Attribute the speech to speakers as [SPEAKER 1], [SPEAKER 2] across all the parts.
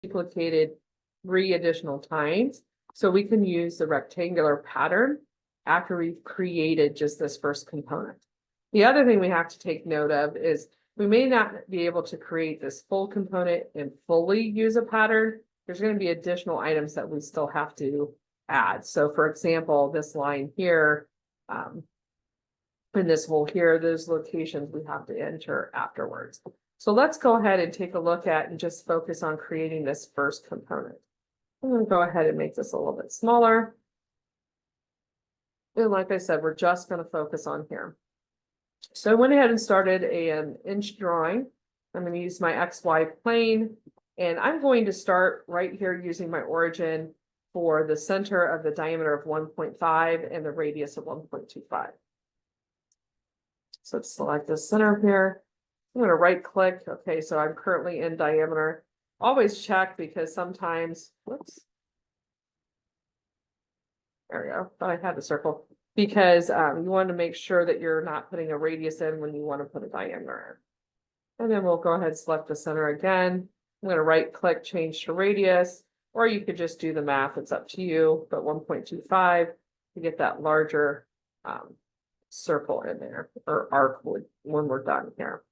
[SPEAKER 1] duplicated 3 additional times. So we can use the rectangular pattern after we've created just this first component. The other thing we have to take note of is we may not be able to create this full component and fully use a pattern. There's going to be additional items that we still have to add. So for example, this line here, and this hole here, those locations we have to enter afterwards. So let's go ahead and take a look at and just focus on creating this first component. I'm going to go ahead and make this a little bit smaller. And like I said, we're just going to focus on here. So I went ahead and started an inch drawing. I'm going to use my XY plane, and I'm going to start right here using my origin for the center of the diameter of 1.5 and the radius of 1.25. So let's select the center here. I'm going to right click. Okay, so I'm currently in diameter. Always check because sometimes, whoops. There we go. Thought I had the circle. Because you want to make sure that you're not putting a radius in when you want to put a diameter in. And then we'll go ahead and select the center again. I'm going to right click, change to radius, or you could just do the math. It's up to you, but 1.25 to get that larger circle in there, or arc when we're done here.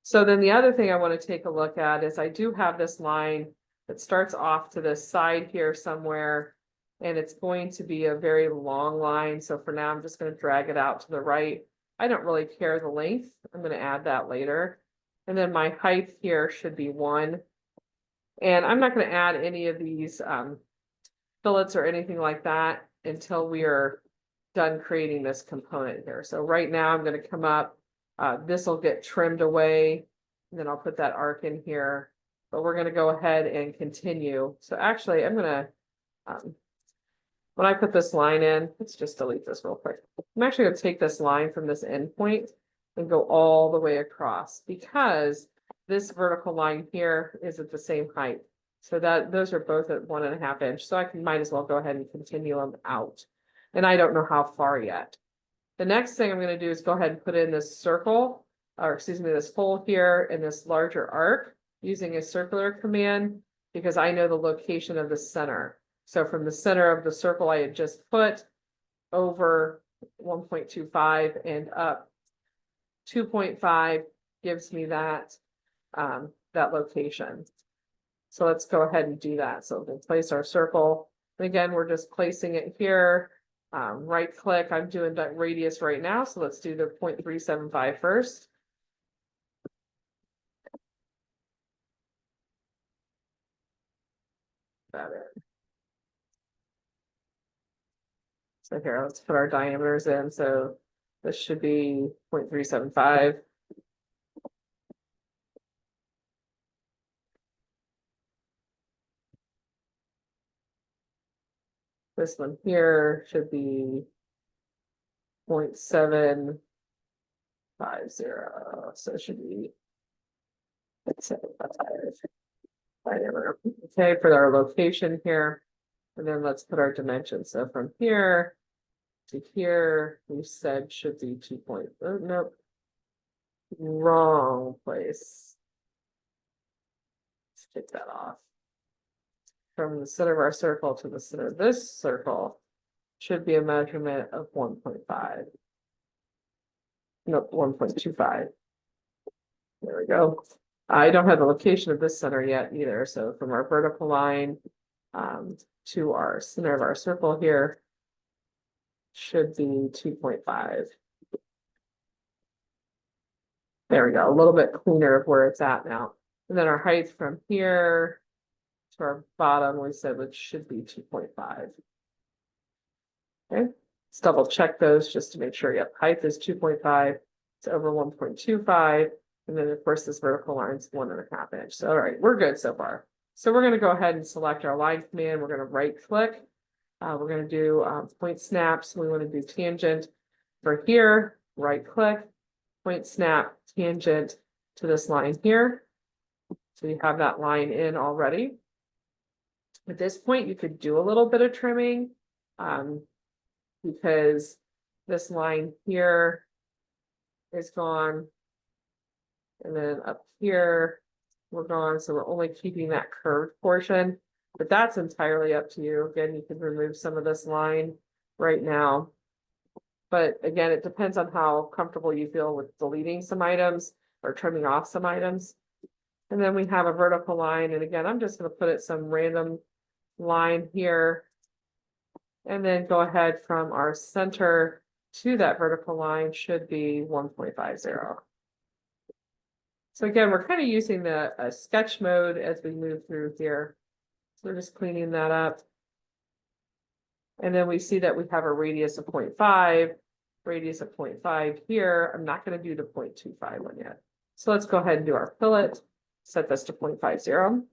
[SPEAKER 1] So then the other thing I want to take a look at is I do have this line that starts off to the side here somewhere, and it's going to be a very long line. So for now, I'm just going to drag it out to the right. I don't really care the length. I'm going to add that later. And then my height here should be 1. And I'm not going to add any of these fillets or anything like that until we are done creating this component here. So right now I'm going to come up, this will get trimmed away, and then I'll put that arc in here, but we're going to go ahead and continue. So actually I'm going to, when I put this line in, let's just delete this real quick. I'm actually going to take this line from this endpoint and go all the way across, because this vertical line here is at the same height. So that those are both at 1.5 inch. So I might as well go ahead and continue them out. And I don't know how far yet. The next thing I'm going to do is go ahead and put in this circle, or excuse me, this hole here in this larger arc using a circular command, because I know the location of the center. So from the center of the circle I had just put over 1.25 and up 2.5 gives me that, that location. So let's go ahead and do that. So we'll place our circle. And again, we're just placing it here. Right click, I'm doing that radius right now. So let's do the 0.375 first. So here, let's put our diameters in. So this should be 0.375. This one here should be 0.750. So it should be 0.75. Okay, for our location here. And then let's put our dimensions. So from here to here, we said should be 2. Oh, nope. Wrong place. Let's take that off. From the center of our circle to the center of this circle should be a measurement of 1.5. Nope, 1.25. There we go. I don't have the location of this center yet either. So from our vertical line to our center of our circle here should be 2.5. There we go. A little bit cleaner of where it's at now. And then our height from here to our bottom, we said it should be 2.5. Okay, let's double check those just to make sure. Yep, height is 2.5. It's over 1.25. And then of course this vertical line is 1.5 inch. So all right, we're good so far. So we're going to go ahead and select our line command. We're going to right click. We're going to do point snaps. We want to do tangent for here, right click, point snap, tangent to this line here. So you have that line in already. At this point, you could do a little bit of trimming because this line here is gone. And then up here, we're gone, so we're only keeping that curved portion, but that's entirely up to you. Again, you can remove some of this line right now. But again, it depends on how comfortable you feel with deleting some items or trimming off some items. And then we have a vertical line, and again, I'm just gonna put it some random line here. And then go ahead from our center to that vertical line should be 1.50. So again, we're kind of using the sketch mode as we move through here. So we're just cleaning that up. And then we see that we have a radius of 0.5, radius of 0.5 here. I'm not going to do the 0.25 one yet. So let's go ahead and do our fillet, set this to 0.50.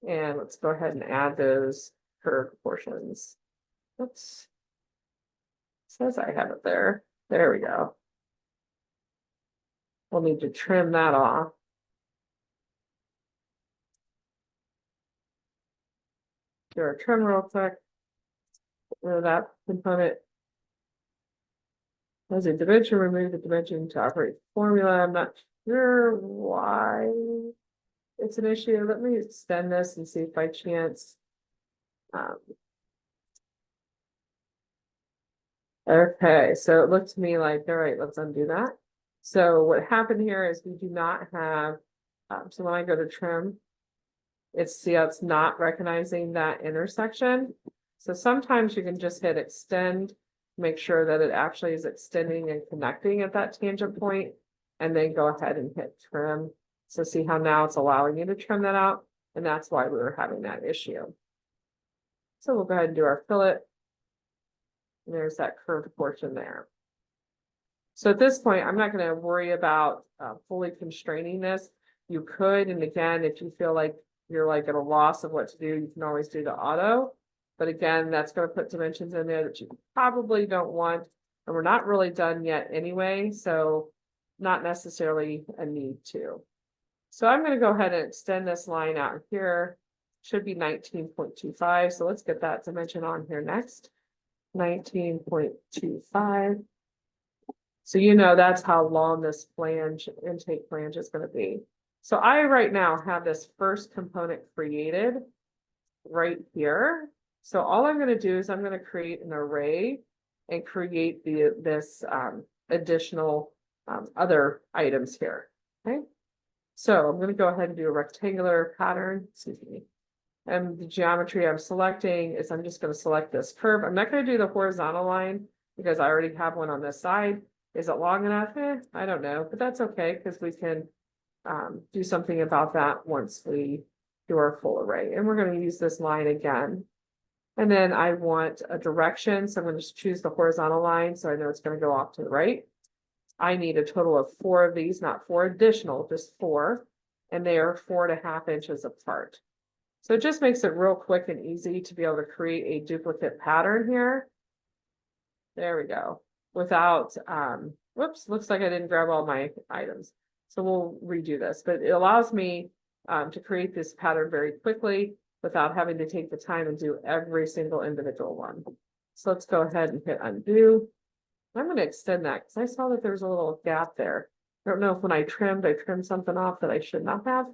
[SPEAKER 1] And let's go ahead and add those curved portions. Oops. Says I have it there. There we go. We'll need to trim that off. Do our trim real quick. Rid of that component. As a dimension, remove the dimension to operate the formula. I'm not sure why it's an issue. Let me extend this and see if by chance. Okay, so it looked to me like, all right, let's undo that. So what happened here is we do not have, so when I go to trim, see how it's not recognizing that intersection. So sometimes you can just hit extend, make sure that it actually is extending and connecting at that tangent point, and then go ahead and hit trim. So see how now it's allowing you to trim that out, and that's why we were having that issue. So we'll go ahead and do our fillet. And there's that curved portion there. So at this point, I'm not going to worry about fully constraining this. You could, and again, if you feel like you're like at a loss of what to do, you can always do the auto. But again, that's going to put dimensions in there that you probably don't want. And we're not really done yet anyway, so not necessarily a need to. So I'm going to go ahead and extend this line out here. Should be 19.25. So let's get that dimension on here next. 19.25. So you know that's how long this flange, intake flange is going to be. So I right now have this first component created right here. So all I'm going to do is I'm going to create an array and create this additional other items here. Okay. So I'm going to go ahead and do a rectangular pattern. Excuse me. And the geometry I'm selecting is I'm just going to select this curve. I'm not going to do the horizontal line because I already have one on this side. Is it long enough? I don't know, but that's okay because we can do something about that once we do our full array. And we're going to use this line again. And then I want a direction. So I'm going to just choose the horizontal line. So I know it's going to go off to the right. I need a total of 4 of these, not 4 additional, just 4. And they are 4.5 inches apart. So it just makes it real quick and easy to be able to create a duplicate pattern here. There we go. Without, whoops, looks like I didn't grab all my items. So we'll redo this, but it allows me to create this pattern very quickly without having to take the time and do every single individual one. So let's go ahead and hit undo. I'm going to extend that because I saw that there's a little gap there. I don't know if when I trimmed something off that I should not have.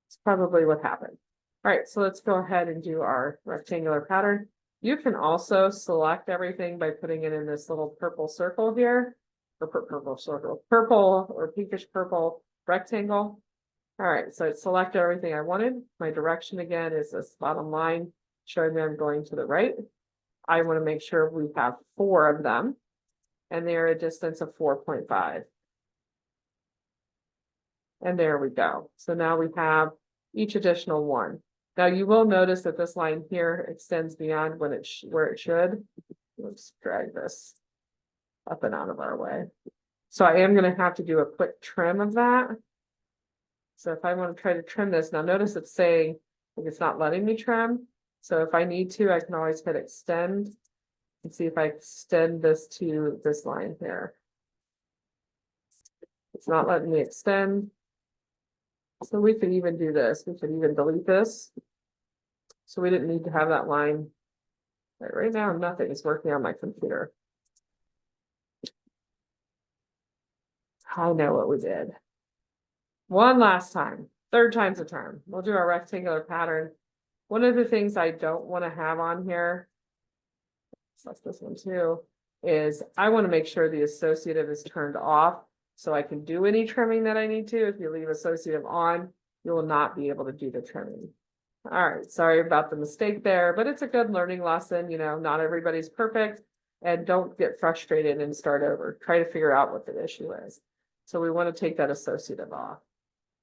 [SPEAKER 1] It's probably what happened. All right, so let's go ahead and do our rectangular pattern. You can also select everything by putting it in this little purple circle here, or purple circle, purple or pinkish purple rectangle. All right, so I selected everything I wanted. My direction again is this bottom line showing me I'm going to the right. I want to make sure we have 4 of them, and they're a distance of 4.5. And there we go. So now we have each additional one. Now you will notice that this line here extends beyond when where it should. Let's drag this up and out of our way. So I am going to have to do a quick trim of that. So if I want to try to trim this, now notice it's saying it's not letting me trim. So if I need to, I can always hit extend and see if I extend this to this line here. It's not letting me extend. So we could even do this. We could even delete this. So we didn't need to have that line. Right now, nothing is working on my computer. I know what we did. One last time. Third time's a charm. We'll do our rectangular pattern. One of the things I don't want to have on here, select this one too, is I want to make sure the associative is turned off so I can do any trimming that I need to. If you leave associative on, you will not be able to do the trimming. All right, sorry about the mistake there, but it's a good learning lesson. You know, not everybody's perfect, and don't get frustrated and start over. Try to figure out what the issue is. So we want to take that associative off.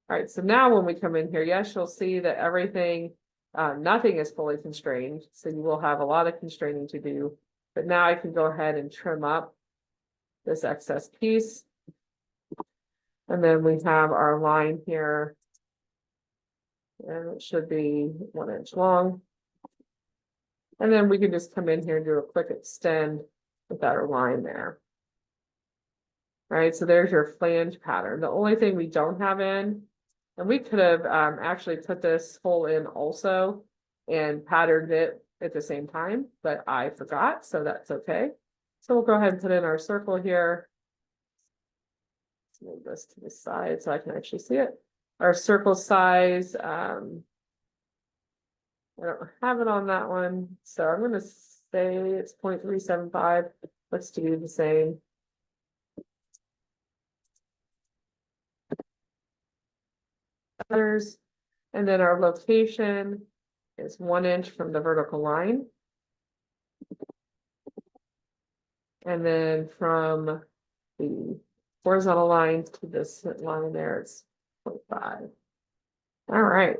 [SPEAKER 1] All right, so now when we come in here, yes, you'll see that everything, nothing is fully constrained. So you will have a lot of constraining to do, but now I can go ahead and trim up this excess piece. And then we have our line here. And it should be 1 inch long. And then we can just come in here and do a quick extend with our line there. All right, so there's your flange pattern. The only thing we don't have in, and we could have actually put this hole in also and patterned it at the same time, but I forgot, so that's okay. So we'll go ahead and put in our circle here. Move this to the side so I can actually see it. Our circle size, I don't have it on that one, so I'm going to say it's 0.375. Let's do the same. And then our location is 1 inch from the vertical line. And then from the horizontal line to this line there, it's 0.5. All right.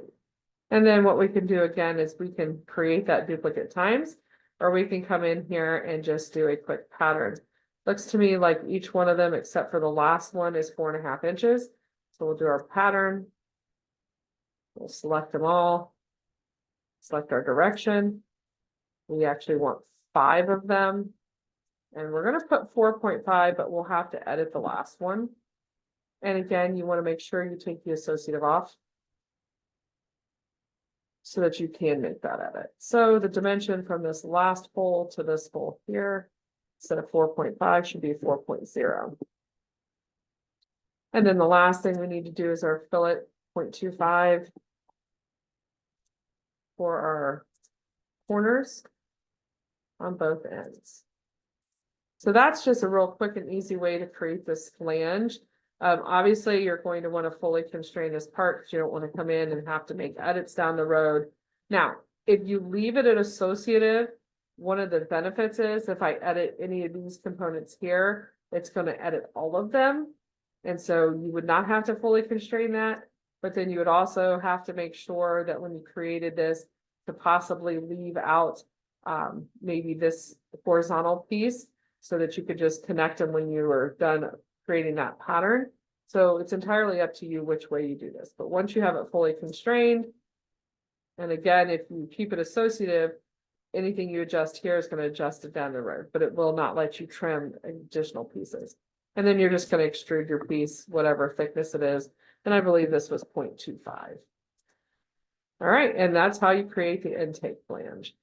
[SPEAKER 1] And then what we can do again is we can create that duplicate times, or we can come in here and just do a quick pattern. Looks to me like each one of them, except for the last one, is 4.5 inches. So we'll do our pattern. We'll select them all, select our direction. We actually want 5 of them. And we're going to put 4.5, but we'll have to edit the last one. And again, you want to make sure you take the associative off so that you can make that edit. So the dimension from this last hole to this hole here, instead of 4.5, should be 4.0. And then the last thing we need to do is our fillet 0.25 for our corners on both ends. So that's just a real quick and easy way to create this flange. Obviously, you're going to want to fully constrain this part because you don't want to come in and have to make edits down the road. Now, if you leave it at associative, one of the benefits is if I edit any of these components here, it's going to edit all of them. And so you would not have to fully constrain that, but then you would also have to make sure that when you created this to possibly leave out maybe this horizontal piece so that you could just connect them when you were done creating that pattern. So it's entirely up to you which way you do this. But once you have it fully constrained, and again, if you keep it associative, anything you adjust here is going to adjust it down the road, but it will not let you trim additional pieces. And then you're just going to extrude your piece, whatever thickness it is. And I believe this was 0.25. All right, and that's how you create the intake flange.